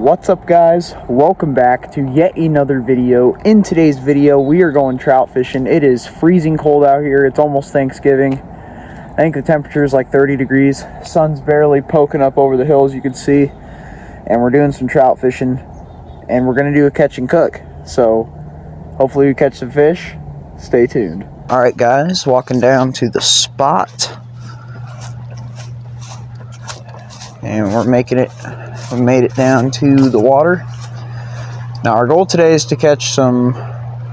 What's up, guys? Welcome back to yet another video. In today's video we are going trout fishing. It is freezing cold out here. It's almost Thanksgiving. I think the temperature is like 30 degrees. Sun's barely poking up over the hills, you can see. And we're doing some trout fishing, and we're gonna do a catch and cook. So hopefully we catch some fish. Stay tuned. All right, guys, walking down to the spot, and we're making it. We made it down to the water. Now our goal today is to catch some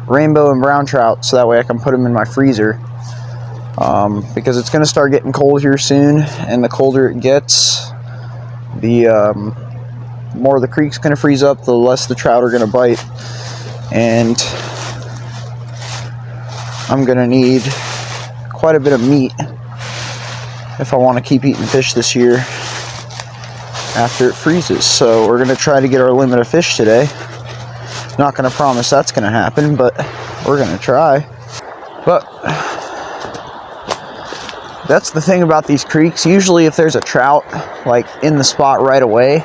rainbow and brown trout, so that way I can put them in my freezer, because it's going to start getting cold here soon, and the colder it gets, the more the creek's going to freeze up, the less the trout are going to bite, and I'm going to need quite a bit of meat if I want to keep eating fish this year after it freezes. So we're going to try to get our limit of fish today. Not going to promise that's going to happen, but we're going to try. But that's the thing about these creeks. Usually if there's a trout like in the spot right away,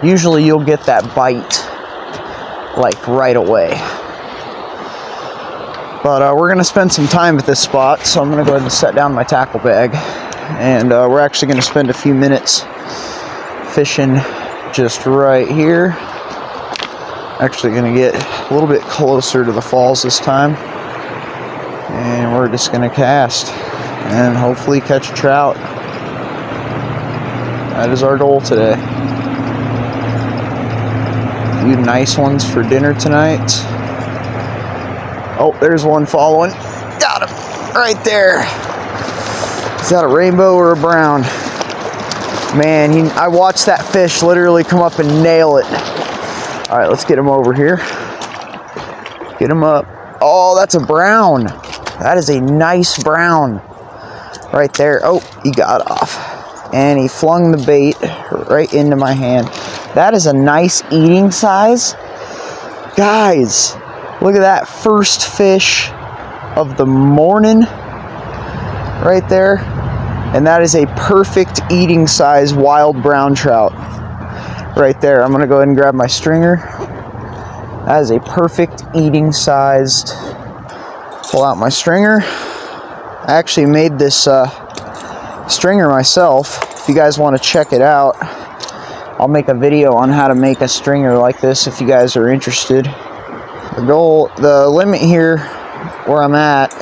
usually you'll get that bite like right away. But we're going to spend some time at this spot, so I'm going to go ahead and set down my tackle bag, and we're actually going to spend a few minutes fishing just right here. Actually going to get a little bit closer to the falls this time, and we're just going to cast and hopefully catch a trout. That is our goal today. A few nice ones for dinner tonight. Oh, there's one following. Got him right there. Is that a rainbow or a brown? Man, I watched that fish literally come up and nail it. All right, let's get him over here. Get him up. Oh, that's a brown. That is a nice brown right there. Oh, he got off. And he flung the bait right into my hand. That is a nice eating size. Guys, look at that first fish of the morning right there. And that is a perfect eating size wild brown trout right there. I'm going to go ahead and grab my stringer. That is a perfect eating sized. Pull out my stringer. I actually made this stringer myself. If you guys want to check it out, I'll make a video on how to make a stringer like this if you guys are interested. The limit here where I'm at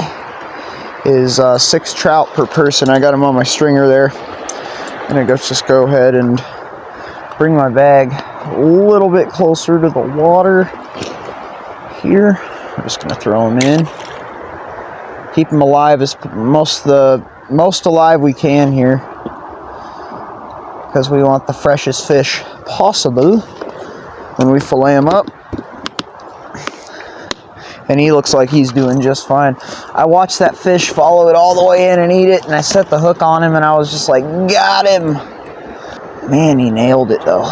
is 6 trout per person. I got them on my stringer there. I'm gonna just go ahead and bring my bag a little bit closer to the water here. I'm just gonna throw them in. Keep them alive as most alive we can here, because we want the freshest fish possible when we fillet them up. And he looks like he's doing just fine. I watched that fish follow it all the way in and eat it, and I set the hook on him, and I was just like, got him. Man, he nailed it though.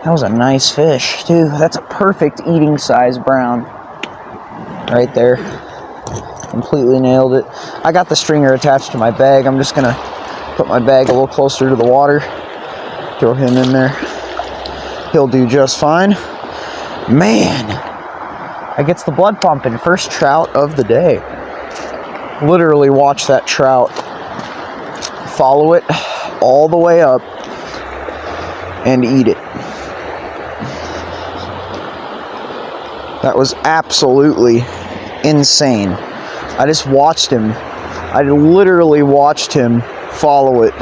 That was a nice fish too. That's a perfect eating size brown right there. Completely nailed it. I got the stringer attached to my bag. I'm just gonna put my bag a little closer to the water, throw him in there. He'll do just fine. Man, it gets the blood pumping. First trout of the day. Literally watch that trout follow it all the way up and eat it. That was absolutely insane. I just watched him. I literally watched him follow it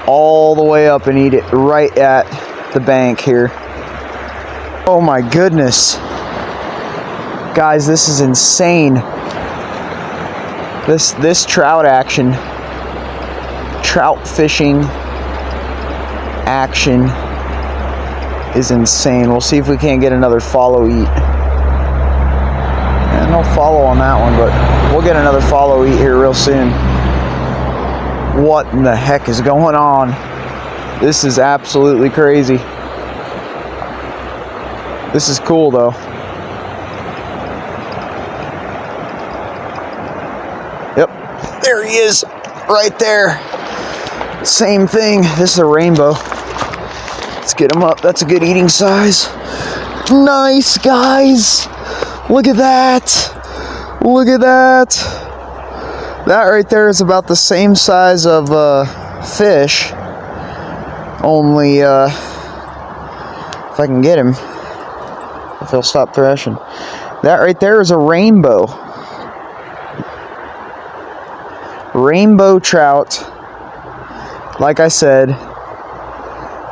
all the way up and eat it right at the bank here. Oh my goodness. Guys, this is insane. This trout action, trout fishing action is insane. We'll see if we can't get another follow eat. And no follow on that one, but we'll get another follow eat here real soon. What in the heck is going on? This is absolutely crazy. This is cool though. There he is, right there. Same thing. This is a rainbow. Let's get him up. That's a good eating size. Nice, guys. Look at that. Look at that. That right there is about the same size of fish. Only, if I can get him, if he'll stop thrashing. That right there is a rainbow. Rainbow trout. Like I said,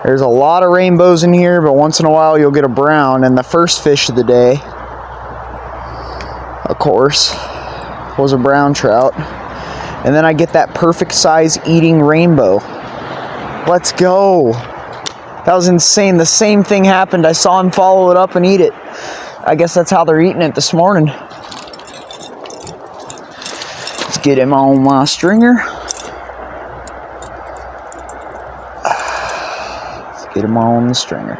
there's a lot of rainbows in here, but once in a while you'll get a brown. And the first fish of the day, of course, was a brown trout. And then I get that perfect size eating rainbow. Let's go. That was insane. The same thing happened. I saw him follow it up and eat it. I guess that's how they're eating it this morning. Let's get him on my stringer. Let's get him on the stringer.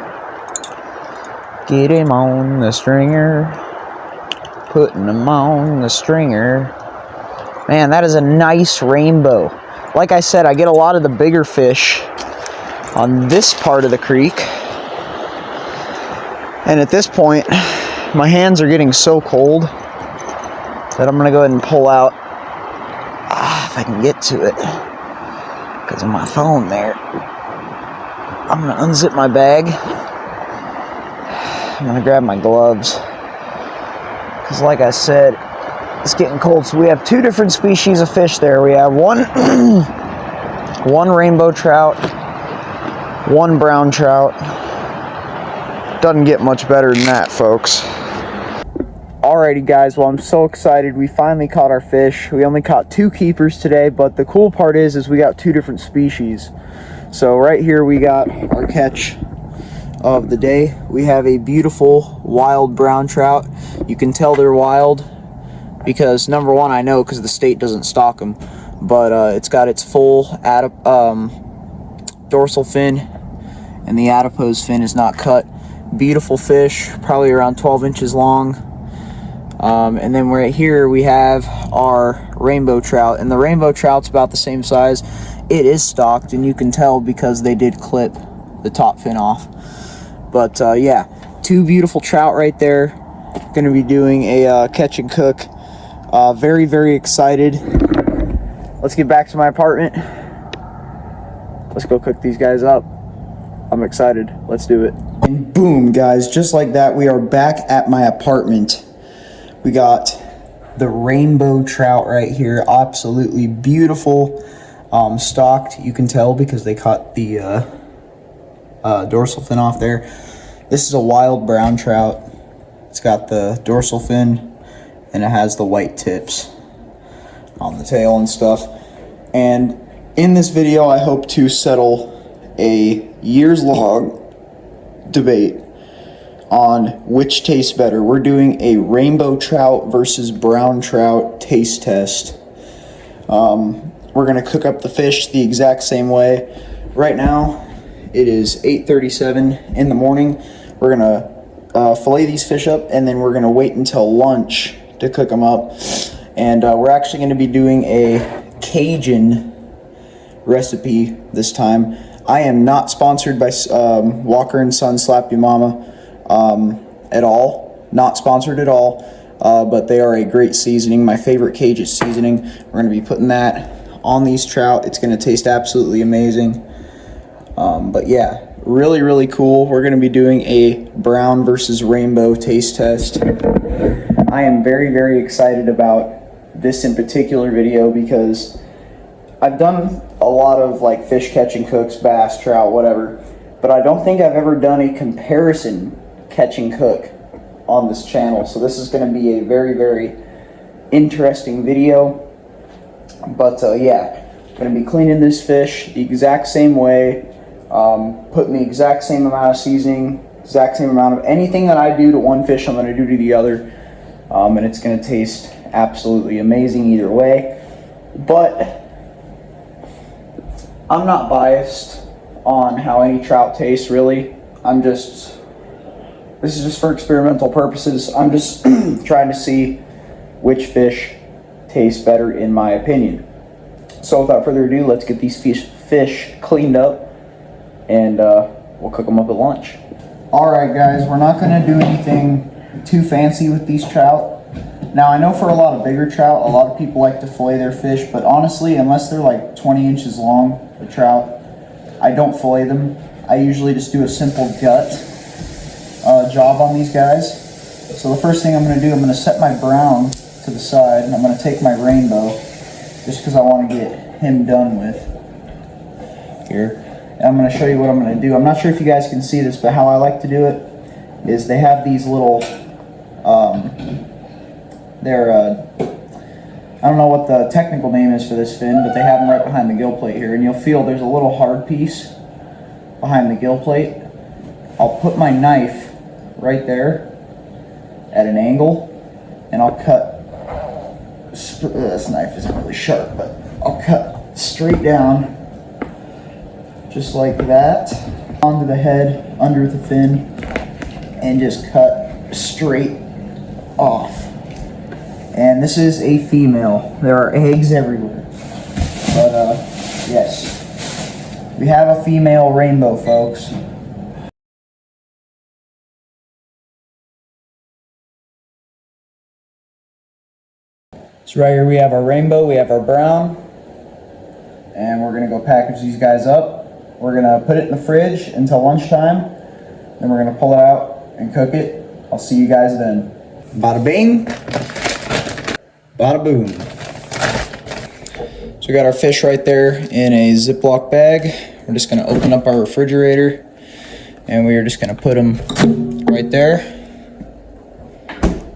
Get him on the stringer. Putting him on the stringer. Man, that is a nice rainbow. Like I said, I get a lot of the bigger fish on this part of the creek. And at this point, my hands are getting so cold that I'm going to go ahead and pull out, if I can get to it, because of my phone there. I'm going to unzip my bag. I'm going to grab my gloves. Because like I said, it's getting cold. So we have two different species of fish there. We have one rainbow trout, one brown trout. Doesn't get much better than that, folks. Alrighty guys, well I'm so excited. We finally caught our fish. We only caught 2 keepers today, but the cool part is we got 2 different species. So right here we got our catch of the day. We have a beautiful wild brown trout. You can tell they're wild because number one, I know because the state doesn't stock them, but it's got its full dorsal fin, and the adipose fin is not cut. Beautiful fish, probably around 12 inches long. And then right here we have our rainbow trout, and the rainbow trout's about the same size. It is stocked, and you can tell because they did clip the top fin off. But yeah, 2 beautiful trout right there. Gonna be doing a catch and cook. Very, very excited. Let's get back to my apartment. Let's go cook these guys up. I'm excited. Let's do it. And boom, guys, just like that, we are back at my apartment. We got the rainbow trout right here. Absolutely beautiful. Stocked, you can tell because they cut the dorsal fin off there. This is a wild brown trout. It's got the dorsal fin and it has the white tips on the tail and stuff. And in this video, I hope to settle a years-long debate on which tastes better. We're doing a rainbow trout versus brown trout taste test. We're gonna cook up the fish the exact same way. Right now, it is 8:37 in the morning. We're gonna fillet these fish up, and then we're gonna wait until lunch to cook them up. And we're actually gonna be doing a Cajun recipe this time. I am not sponsored by Walker and Son Slap Your Mama at all. Not sponsored at all, but they are a great seasoning. My favorite Cajun seasoning. We're gonna be putting that on these trout. It's gonna taste absolutely amazing. But yeah, really, really cool. We're gonna be doing a brown versus rainbow taste test. I am very, very excited about this in particular video because I've done a lot of like fish catch and cooks, bass, trout, whatever, but I don't think I've ever done a comparison catch and cook on this channel. So this is gonna be a very, very interesting video. But yeah, I'm gonna be cleaning this fish the exact same way, putting the exact same amount of seasoning, exact same amount of anything that I do to one fish I'm gonna do to the other, and it's gonna taste absolutely amazing either way. But I'm not biased on how any trout tastes, really. This is just for experimental purposes. I'm just trying to see which fish tastes better in my opinion. So without further ado, let's get these fish cleaned up and we'll cook them up at lunch. Alright guys, we're not going to do anything too fancy with these trout. Now I know for a lot of bigger trout, a lot of people like to fillet their fish, but honestly, unless they're like 20 inches long, the trout, I don't fillet them. I usually just do a simple gut job on these guys. So the first thing I'm going to do, I'm going to set my brown to the side, and I'm going to take my rainbow, just because I want to get him done with. Here. And I'm going to show you what I'm going to do. I'm not sure if you guys can see this, but how I like to do it is they have these little, I don't know what the technical name is for this fin, but they have them right behind the gill plate here, and you'll feel there's a little hard piece behind the gill plate. I'll put my knife right there at an angle, and I'll cut, this knife isn't really sharp, but I'll cut straight down, just like that, onto the head, under the fin, and just cut straight off. And this is a female. There are eggs everywhere. But yes, we have a female rainbow, folks. So right here we have our rainbow, we have our brown, and we're gonna go package these guys up. We're gonna put it in the fridge until lunchtime, then we're gonna pull it out and cook it. I'll see you guys then. Bada bing, bada boom. So we got our fish right there in a Ziploc bag. We're just gonna open up our refrigerator, and we are just gonna put them right there.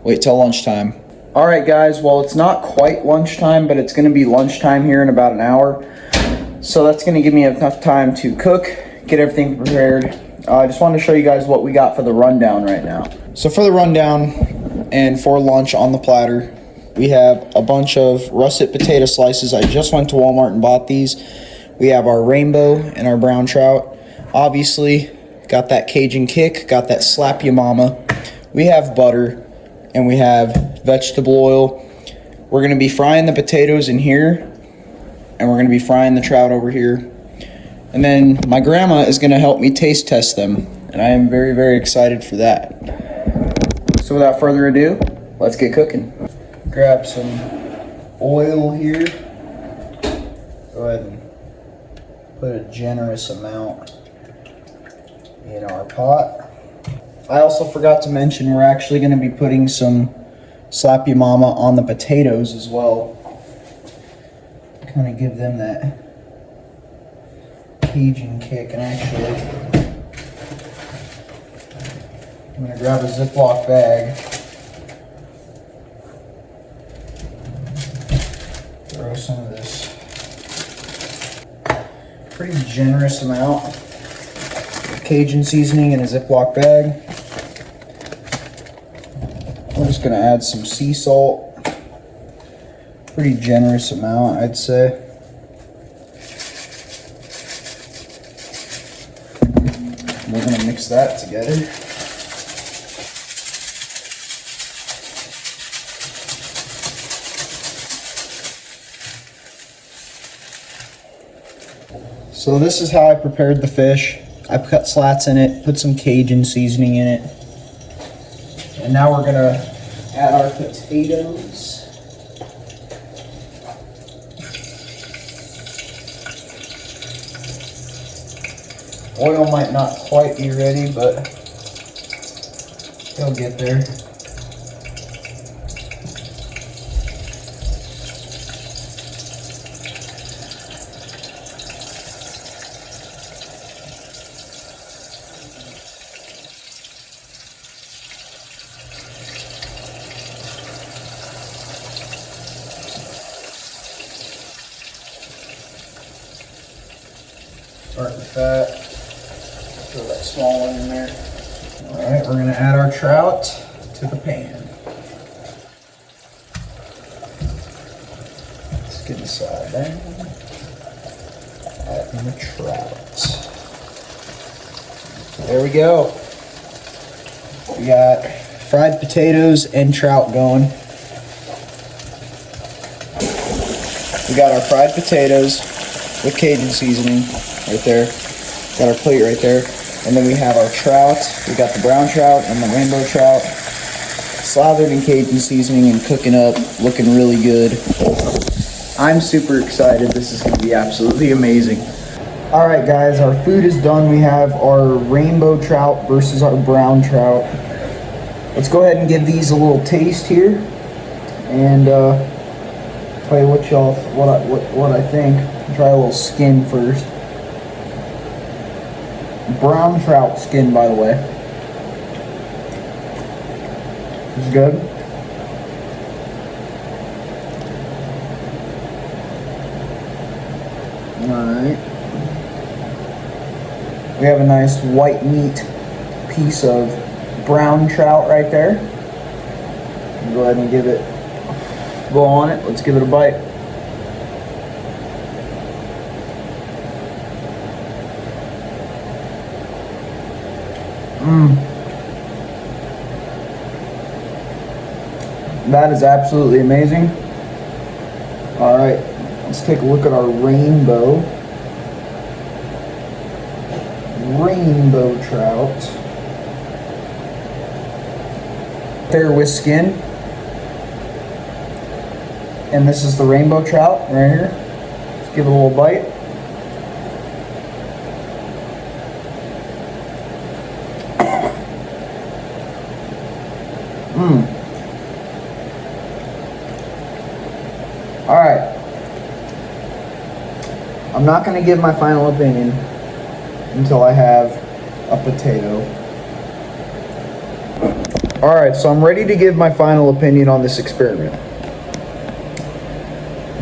Wait till lunchtime. All right guys, well it's not quite lunchtime, but it's gonna be lunchtime here in about an hour. So that's gonna give me enough time to cook, get everything prepared. I just wanted to show you guys what we got for the rundown right now. So for the rundown and for lunch on the platter, we have a bunch of russet potato slices. I just went to Walmart and bought these. We have our rainbow and our brown trout. Obviously, got that Cajun kick, got that slap ya mama. We have butter, and we have vegetable oil. We're gonna be frying the potatoes in here, and we're gonna be frying the trout over here. And then my grandma is gonna help me taste test them, and I am very, very excited for that. So without further ado, let's get cooking. Grab some oil here. Go ahead and put a generous amount in our pot. I also forgot to mention we're actually going to be putting some Slap Ya Mama on the potatoes as well. Kind of give them that Cajun kick. And actually, I'm going to grab a Ziploc bag, throw some of this pretty generous amount of Cajun seasoning in a Ziploc bag. We're just going to add some sea salt. Pretty generous amount, I'd say. We're going to mix that together. So this is how I prepared the fish. I cut slats in it, put some Cajun seasoning in it. And now we're gonna add our potatoes. Oil might not quite be ready, but he'll get there. Start with that. Throw that small one in there. Alright, we're going to add our trout to the pan. Let's get inside there. Add the trout. There we go. We got fried potatoes and trout going. We got our fried potatoes with Cajun seasoning right there. Got our plate right there. And then we have our trout. We got the brown trout and the rainbow trout. Slathered in Cajun seasoning and cooking up, looking really good. I'm super excited. This is going to be absolutely amazing. All right, guys, our food is done. We have our rainbow trout versus our brown trout. Let's go ahead and give these a little taste here, and tell you what I think. Try a little skin first. Brown trout skin, by the way. It's good. Alright. We have a nice white meat piece of brown trout right there. Go ahead and give it a go on it. Let's give it a bite. That is absolutely amazing. All right, let's take a look at our rainbow trout. There with skin. And this is the rainbow trout right here. Let's give it a little bite. All right. I'm not going to give my final opinion until I have a potato. All right, so I'm ready to give my final opinion on this experiment.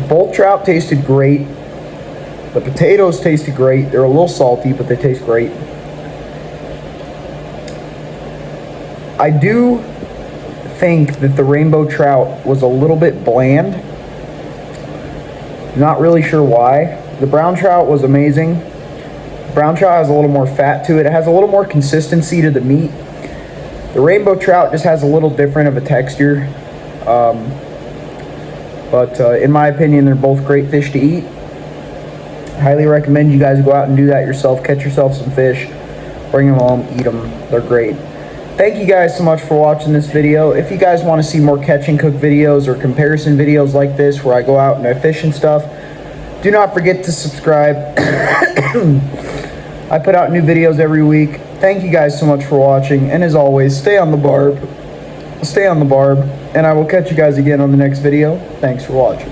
Both trout tasted great. The potatoes tasted great. They're a little salty, but they taste great. I do think that the rainbow trout was a little bit bland. Not really sure why. The brown trout was amazing. Brown trout has a little more fat to it. It has a little more consistency to the meat. The rainbow trout just has a little different of a texture. But in my opinion, they're both great fish to eat. Highly recommend you guys go out and do that yourself. Catch yourself some fish. Bring them home. Eat them. They're great. Thank you guys so much for watching this video. If you guys want to see more catch and cook videos or comparison videos like this where I go out and I fish and stuff, do not forget to subscribe. I put out new videos every week. Thank you guys so much for watching, and as always, stay on the barb, and I will catch you guys again on the next video. Thanks for watching.